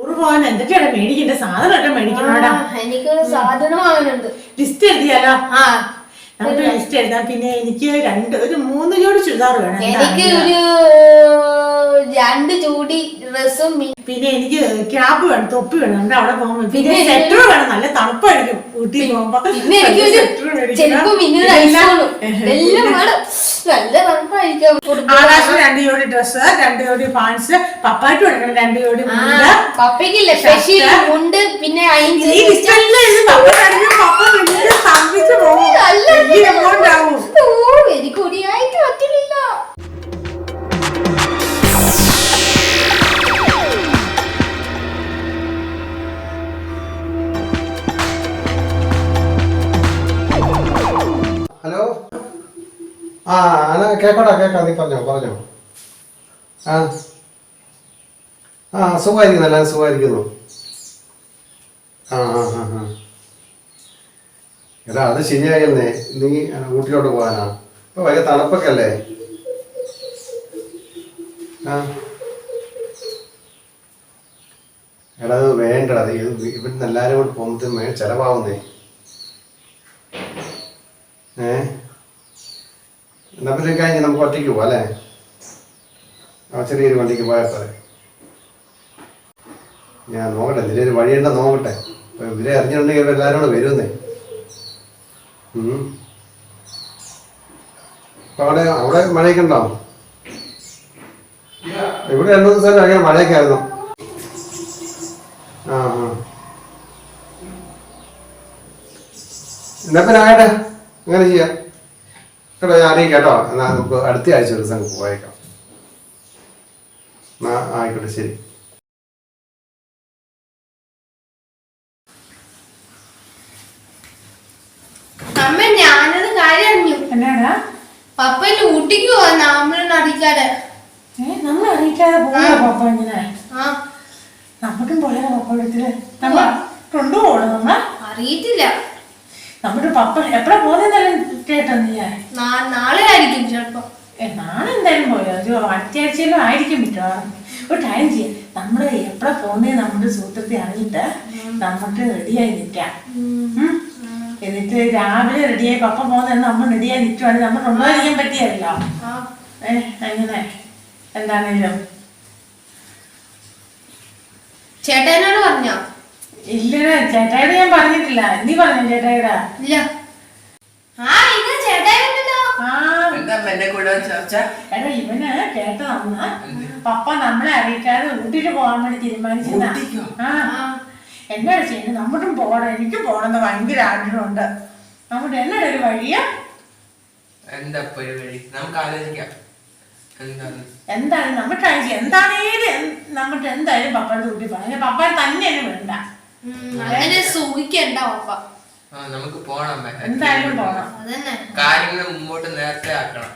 പോവാൻ എന്തൊക്കെയാണ് മേടിക്കേണ്ട സാധനമൊക്കെ മേടിക്കണോടാ. എനിക്കൊരു സാധനം വാങ്ങുന്നുണ്ട്. ലിസ്റ്റ് എഴുതിയാലോ? നമുക്ക് ലിസ്റ്റ് എഴുതാം. പിന്നെ എനിക്ക് ഒരു 3 ജോഡി ചുരിദാർ വേണം. എനിക്ക് ഒരു 2 ജോഡി ഡ്രസ്സും പിന്നെ എനിക്ക് ക്യാപ്പ് വേണം, തൊപ്പി വേണം. നമ്മുടെ അവിടെ പോകുമ്പോ പിന്നെ സെറ്റർ വേണം. നല്ല തണുപ്പായിരിക്കും ഊട്ടി പോകുമ്പോ. പിന്നെ എനിക്ക് നല്ല തണുപ്പായിരിക്കും. ആകാശം 2 ജോഡി ഡ്രസ്സ്, 2 ജോഡി പാൻസ്. പപ്പായ്ക്ക് കൊടുക്കണം 2 ജോഡി. പപ്പയ്ക്കില്ല സ്പെഷ്യൽ ഉണ്ട്. പിന്നെ എനിക്ക് ഒടിയായിട്ട് പറ്റില്ല. ഹലോ. കേക്കാം. നീ പറഞ്ഞോ. സുഖമായിരിക്കുന്നു. എല്ലാവരും സുഖമായിരിക്കുന്നു. എടാ അത് ശരിയായിരുന്നേ. നീ ഊട്ടിലോട്ട് പോകാനാ? ഇപ്പൊ ഭയങ്കര തണുപ്പൊക്കെ അല്ലേ? എടാ അത് വേണ്ടടാ. ഇവിടുന്ന് എല്ലാവരും കൂടെ പോകുന്നത് ചെലവാകുന്നേ. എന്നാ പിന്നെ കഴിഞ്ഞ് നമുക്ക് ഒറ്റയ്ക്ക് പോവാം അല്ലേ? ചെറിയൊരു വണ്ടിക്ക് പോയാൽ പോരെ. ഞാൻ നോക്കട്ടെ, ഇതിലൊരു വഴിയുണ്ടോ നോക്കട്ടെ. ഇവരെ അറിഞ്ഞിട്ടുണ്ടെങ്കിൽ എല്ലാവരും കൂടെ വരുന്നേ. അപ്പൊ അവിടെ മഴയൊക്കെ ഉണ്ടോ? ഇവിടെ 2 ദിവസം അങ്ങനെ മഴയൊക്കെ ആയിരുന്നു. എന്നാ പിന്നെ ആകട്ടെ, അങ്ങനെ ചെയ്യാം കേട്ടോ. ഞാൻ അറിയിക്കാം കേട്ടോ. എന്നാ നമുക്ക് അടുത്ത ആഴ്ച ഒരു ദിവസം പോയേക്കാം. ആയിക്കോട്ടെ, ശരി. അമ്മ ഞാനത് കാര്യം അറിഞ്ഞു. എന്നാടാ? പപ്പ ഊട്ടിക്ക് പോവാ നമ്മളൊന്നും അറിയിക്കാതെ. നമ്മൾ അറിയിക്കാതെ പോകാ പപ്പ ഇങ്ങനെ? നമുക്കും പോയാ പപ്പ വീട്ടില് നമ്മ കൊണ്ടുപോകണം. നമ്മ അറിയിട്ടില്ല. നമ്മുടെ പപ്പ എപ്പഴാ പോകുന്നതല്ലേ കേട്ടോ? നീ നാളെ ആയിരിക്കും ചിലപ്പോ. നാളെ എന്തായാലും പോയോ? ഒരു അടുത്ത ആഴ്ചയിലും ആയിരിക്കും മിക്കവാറും. ഒരു ടൈം ചെയ്യാം. നമ്മള് എപ്പഴാ പോകുന്നത് നമ്മുടെ സുഹൃത്തെ അറിഞ്ഞിട്ട് നമുക്ക് റെഡിയായി നിൽക്കാം. എന്നിട്ട് രാവിലെ റെഡിയായി പപ്പ പോകുന്ന നമ്മൾ റെഡിയായി നിൽക്കുവാണെങ്കിൽ നമ്മൾ കൊണ്ടുപോകാൻ പറ്റിയല്ലോ. അങ്ങനെ എന്താണേലും ചേട്ടനോട് പറഞ്ഞോ? ഇല്ലടാ, ചേട്ടായിയോട് ഞാൻ പറഞ്ഞിട്ടില്ല. നീ പറഞ്ഞോ ചേട്ടായിടാ? ഇല്ല. എടാ ഇവന് കേട്ടോ, പപ്പ നമ്മളെ അറിയിക്കാതെ ഊട്ടിട്ട് പോകാൻ വേണ്ടി തീരുമാനിച്ചതാ. എന്നാ ചെയ്യുന്നത്? നമ്മളും പോകണം. എനിക്കും പോകണമെന്ന് ഭയങ്കര ആഗ്രഹമുണ്ട്. നമ്മുടെ എന്നാ ഒരു വഴിയാ? എന്താണ് നമ്മൾ ട്രൈ ചെയ്യാം. എന്താണേലും നമുക്ക് എന്തായാലും പപ്പയുടെ ഊട്ടി പോകണം. പപ്പ തന്നെ വേണ്ട, സൂഹിക്കണ്ട പപ്പ. നമുക്ക് പോണം. എന്തായാലും പോണം. കാര്യങ്ങൾ മുമ്പോട്ട് നേരത്തെ ആക്കണം.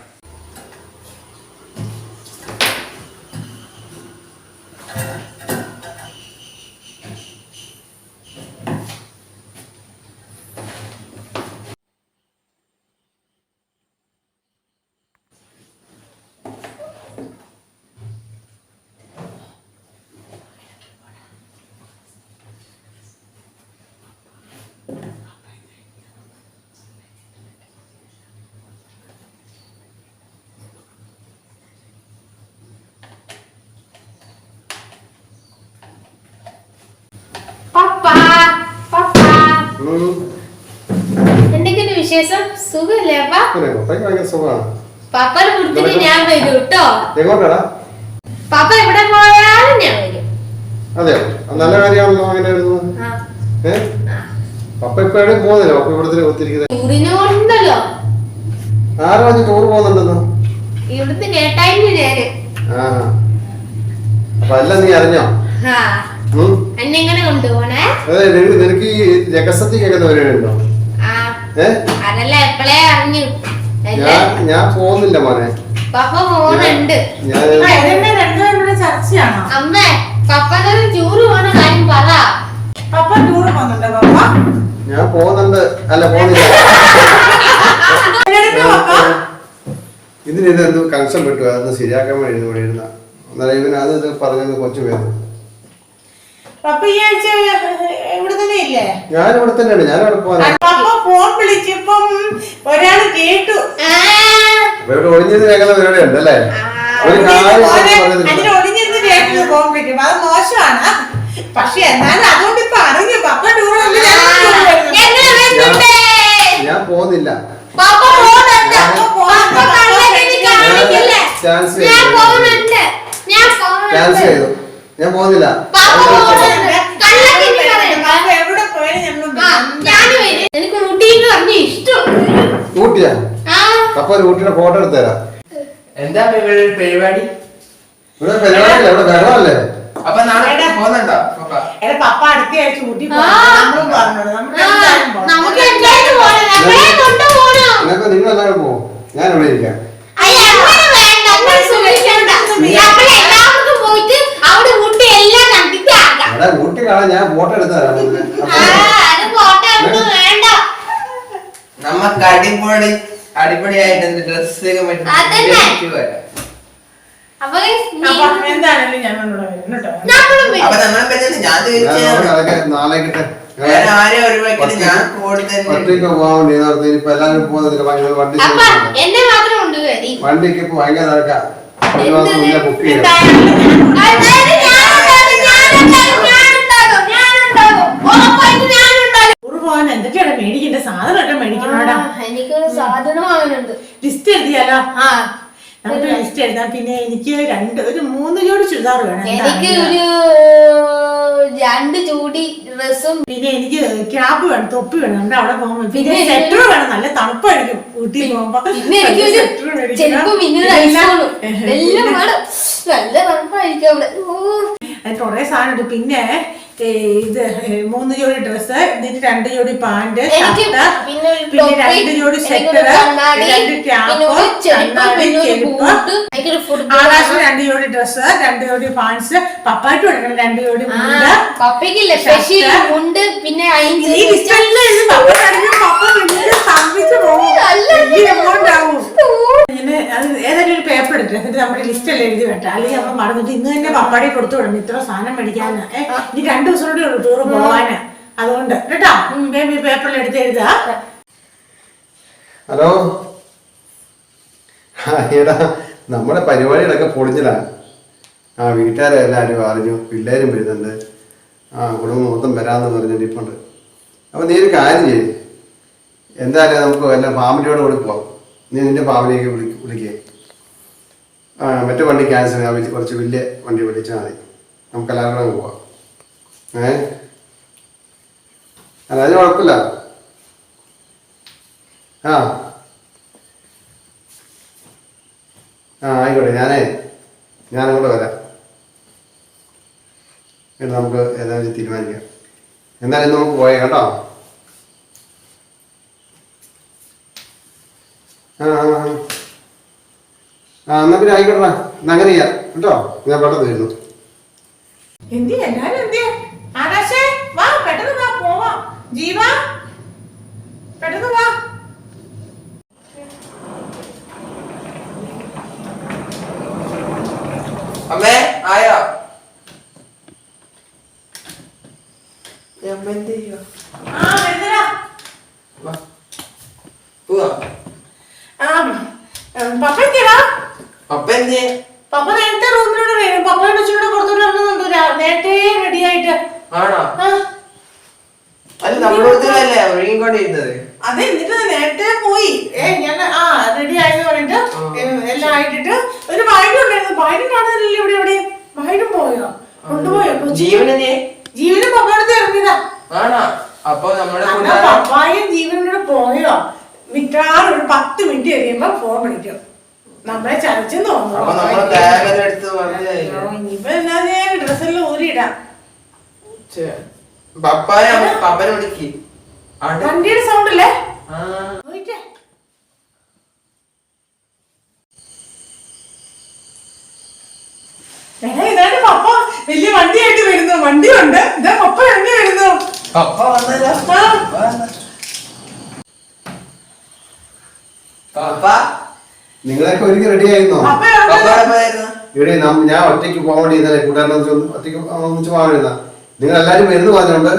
എന്തൊക്കെയാണ് വിശേഷം? സുഖല്ലേ അപ്പ? പപ്പനെ കുറിച്ചിട്ട് ഞാൻ വരും കേട്ടോ. പപ്പ എവിടെ പോയാലും ഞാൻ വരും. അതെയോ? നല്ല കാര്യമാണല്ലോ. അങ്ങനെ പപ്പ ഇപ്പൊ എവിടെ പോകുന്നില്ല. പപ്പ ഇവിടുത്തെ ഒത്തിരിക്കുന്നത് ടൂറിനുണ്ടല്ലോ. ആരോ ടൂർ പോകുന്നുണ്ടെന്നോ ഇവിടുത്തെ കേട്ടായിരുന്നു ഞാന്. അപ്പൊ എല്ലാം നീ അറിഞ്ഞോ? എന്നെങ്ങനെ കൊണ്ടുപോണേ? നിനക്ക് ഈ രഹസ്യത്തിൽ കേൾക്കുന്ന പരിപാടിയുണ്ടോ? അതല്ല എപ്പോഴേ അറിഞ്ഞു. ഞാൻ പോകുന്നില്ല മോനെ. പപ്പ പോകുന്നുണ്ട്. ചർച്ചയാണോ? അമ്മേ പപ്പനൊരു ടൂറ് പോണ കാര്യം പറ. പപ്പ ടൂറ് പോകുന്നുണ്ടോ? പപ്പ ഞാൻ പോകുന്നുണ്ട്. അല്ല പോകുന്നില്ല. ഇതിനെന്ത് കൺസേൺ പറ്റുക? അതൊന്ന് ശരിയാക്കാൻ വേണ്ടി ഇരുന്ന എന്നാലും ഇവന് അത് പറഞ്ഞത് കുറച്ച് പേര് പപ്പ ഈ ആഴ്ച ഇവിടെ തന്നെ ഇല്ലേ? ഞാൻ ഇവിടെ തന്നെയാണ്. ഞാൻ അവിടെ പോകാൻ പപ്പ ഫോൺ വിളിച്ചപ്പം ഒരാള് കേട്ടു. ഇവിടെ ഒളിഞ്ഞത് കേൾക്കുന്ന പരിപാടി ഉണ്ടല്ലേ? ഒരു കാര്യം അതിന് ഒളിഞ്ഞിരുന്ന് കേട്ടു ഫോൺ വിളിക്കും. അത് മോശമാണ്. പക്ഷെ എന്നാലും അതുകൊണ്ട് ഇപ്പൊ അറിഞ്ഞു പപ്പ ടൂർ ഞാൻ പോകുന്നില്ല. ക്യാൻസൽ ചെയ്തു. ഞാൻ പോകുന്നില്ല. എവിടെ പോയാലും എനിക്ക് ഊട്ടിന്ന് പറഞ്ഞ ഇഷ്ടം. ഊട്ടിയാ? അപ്പൊ ഒരു ഊട്ടിയുടെ ഫോട്ടോ എടുത്തു തരാം. എന്താ പരിപാടി? ഇവിടെ പരിപാടിയല്ലേ, ഇവിടെ വെള്ളമല്ലേ? അപ്പൊ നാളെ പോകുന്നുണ്ടോ പപ്പ? പപ്പ അടുത്ത ആഴ്ച ഊട്ടി നമ്മളും പറഞ്ഞോളൂ. നമുക്ക് എന്തായാലും പോണം. നമ്മളെ കൊണ്ടുപോകണം. നിങ്ങൾക്ക് നിങ്ങൾ എല്ലാവരും പോകും. ഞാൻ ഇവിടെ ഇരിക്കാം. അവിടെ ഊട്ടി കാണാൻ ഞാൻ ഫോട്ടോ എടുത്തു തരാം. നമുക്ക് അടിപൊളിയായിട്ട് ഡ്രസ് എന്താണെങ്കിലും ഞങ്ങളോട് വരും കേട്ടോ. അപ്പൊ ഞാൻ നാളെ കിട്ടെ ആരെ ഒഴിവാക്കിയിട്ട് ഞാൻ കൂടുതൽ ഒറ്റയ്ക്ക് പോകാൻ വേണ്ടി ഇപ്പൊ എല്ലാവരും പോകുന്നതില്ല. വണ്ടി വണ്ടിക്ക് ഇപ്പൊ ഭയങ്കര തിരക്കാ. ഒരു മാസം മുന്നേ ബുക്ക് ചെയ്യാം. പോകാൻ എന്തൊക്കെയാണ് മേടിക്കേണ്ട സാധനമൊക്കെ മേടിക്കണോടാ. എനിക്കൊരു സാധനം വാങ്ങുന്നുണ്ട്. ലിസ്റ്റ് എഴുതിയാലോ? നമുക്ക് ലിസ്റ്റ് എഴുതാം. പിന്നെ എനിക്ക് ഒരു 3 ജോഡി ചുരിദാർ വേണം. എനിക്ക് ഒരു 2 ജോഡി ഡ്രസ്സും. പിന്നെ എനിക്ക് ക്യാപ്പ് വേണം, തൊപ്പി വേണം. നമ്മുടെ അവിടെ പോകുമ്പോ പിന്നെ സെറ്റർ വേണം. നല്ല തണുപ്പായിരിക്കും ഊട്ടി പോകുമ്പോ. പിന്നെ എനിക്ക് ചെരുപ്പും എല്ലാം വേണം. നല്ല തണുപ്പായിരിക്കും അവിടെ. അതിന് കുറെ സാധനം ഉണ്ട്. പിന്നെ ഇത് 3 ജോഡി ഡ്രസ്സ്, ഇതിന് 2 ജോഡി പാന്റ്, പിന്നെ 2 ജോഡി സെറ്റർ, 2 ക്യാപ്പ്, ആകാശം 2 ജോഡി ഡ്രസ്സ്, 2 ജോഡി പാൻസ്. പപ്പായിട്ട് കൊടുക്കണം 2 ജോഡി മുണ്ട്. പപ്പയ്ക്കില്ല സ്പെഷ്യൽ മുണ്ട്. പിന്നെ ഏതായാലും ഒരു പേപ്പർ എടുത്ത് എന്നിട്ട് നമ്മുടെ ലിസ്റ്റ് എല്ലാം എഴുതി വേണ്ട. അല്ലെങ്കിൽ നമ്മൾ മറന്നിട്ട് ഇന്ന് തന്നെ പപ്പാടി കൊടുത്തു വിടണം. ഇത്ര സാധനം മേടിക്കാന്ന്. ഇനി 2 ദിവസം കൂടെ ഉള്ളു ടൂറ് പോവാന്. അതുകൊണ്ട് കേട്ടോ ബേബി പേപ്പറിൽ എടുത്ത് എഴുതാ. ഹലോ. എടാ നമ്മുടെ പരിപാടികളൊക്കെ പൊളിഞ്ഞിലാണ്. വീട്ടുകാരെ എല്ലാവരും അറിഞ്ഞു. പിള്ളേരും വരുന്നുണ്ട്. കുടുംബം മൊത്തം വരാമെന്ന് പറഞ്ഞിട്ട് ഇപ്പുണ്ട്. അപ്പം നീ ഒരു കാര്യം ചെയ്യും. എന്തായാലും നമുക്ക് വല്ല ഫാമിലിയോട് കൂടി പോവാം. നീ നിന്റെ ഫാമിലിയൊക്കെ വിളിക്കുക. മറ്റു വണ്ടി ക്യാൻസൽ ചെയ്യാൻ കുറച്ച് വലിയ വണ്ടി വിളിച്ചാൽ മതി. നമുക്ക് എല്ലാവരും കൂടെ പോവാം. അല്ല അതിന് കുഴപ്പമില്ല. ആയിക്കോട്ടെ. ഞാനങ്ങോട്ട് വരാം. എന്നിട്ട് നമുക്ക് ഏതായാലും തീരുമാനിക്കാം. എന്തായാലും നമുക്ക് പോയേ കേട്ടോ. എന്നാ പിന്നെ ആയിക്കോട്ടെ. എന്നാ അങ്ങനെ ചെയ്യാം കേട്ടോ. ഞാൻ പെട്ടെന്ന് വരുന്നു. എല്ലാരും എന്തിയാ? ആകാശേ വാ, പെട്ടെന്ന് വാ, പോവാം. ജീവ പെട്ടെന്ന് വാ. അമ്മേ ആയോ? പപ്പ എന്തിയാ? പപ്പ നേരത്തെ റൂമിലൂടെ വരും. പപ്പ വെച്ചിട്ട് പുറത്തോട്ട് ഇറങ്ങുന്നുണ്ട് നേരത്തെ റെഡി ആയിട്ട്. ആണോ? നമ്മളല്ലേ ഒഴുകിക്കൊണ്ടിരുന്നത്. അതെ, എന്നിട്ട് നേരത്തെ പോയി. ഞാൻ റെഡി ആയെന്ന് പറഞ്ഞിട്ട് എല്ലാം ആയിട്ടിട്ട് ഒരു വൈകിട്ട് ഉണ്ടായിരുന്നു. വൈകിട്ട് കാണുന്നില്ലല്ലോ ഇവിടെ. എവിടെ വൈകിട്ടും പോയോ? കൊണ്ടുപോയോ? ജീവനും പപ്പടുത്ത് ഇറങ്ങിയതാ. ആണോ? അപ്പൊ നമ്മുടെ പപ്പായും ജീവനോട് പോയോ? മിക്കവാറും ഒരു 10 മിനിറ്റ് കഴിയുമ്പോ ഫോൺ വിളിക്കും. നമ്മളെ ചതച്ചെന്ന് തോന്നുന്നു. ഇനിയിപ്പോ എന്നാ ഡ്രസ്സെല്ലാം ഊരിയിടാം. പപ്പനെ വിളിക്ക്. വണ്ടിയുടെ സൗണ്ട് അല്ലേ? ഇതാണ് പപ്പ വലിയ വണ്ടിയായിട്ട് വരുന്നു. വണ്ടിയുണ്ട്. ഇതാ പപ്പ ഇറങ്ങി വരുന്നു. പപ്പ വന്നല്ലോ. പപ്പ നിങ്ങളൊക്കെ ഒരിക്കൽ റെഡി ആയിരുന്നോ? പപ്പ ഇവിടെ ഞാൻ ഒറ്റയ്ക്ക് പോകാൻ വേണ്ടി ഇന്നലെ കൂട്ടുകാരനെ ഒറ്റയ്ക്ക് ഒന്നിച്ച് പോകാൻ വരുന്ന. നിങ്ങൾ എല്ലാരും വരുന്നു പറഞ്ഞോണ്ട്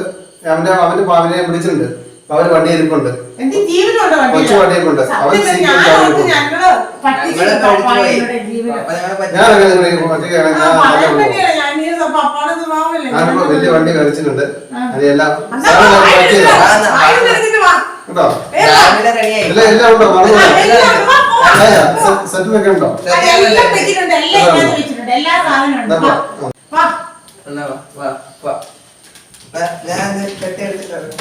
അവന്റെ പാവിനെ വിളിച്ചിട്ടുണ്ട്. അവര് വണ്ടി ഇരിപ്പുണ്ട്, എന്റെ ജീവനുണ്ടോ കൊച്ചു വണ്ടിയൊക്കെ ഉണ്ട്. അവൻ ഞങ്ങള് പറ്റിച്ചിട്ട് പപ്പായുടെ ജീവനം. ഞാൻ അങ്ങനെ ഒറ്റയ്ക്ക് പപ്പാടെ സ്വഭാവമല്ലേ. ഞാനിപ്പോ വലിയ വണ്ടി കളിച്ചിട്ടുണ്ട്. അതെല്ലാം കേട്ടോ, എല്ലാം ഉണ്ടോ? സെറ്റിലൊക്കെ ഉണ്ടോ? എല്ലാം വെച്ചിട്ടുണ്ട്, എല്ലാം വെച്ചിട്ടുണ്ട്, എല്ലാ സാധനവും ഉണ്ട്. വാ. ഞാൻ കെട്ടി എടുത്തിട്ടുണ്ട്.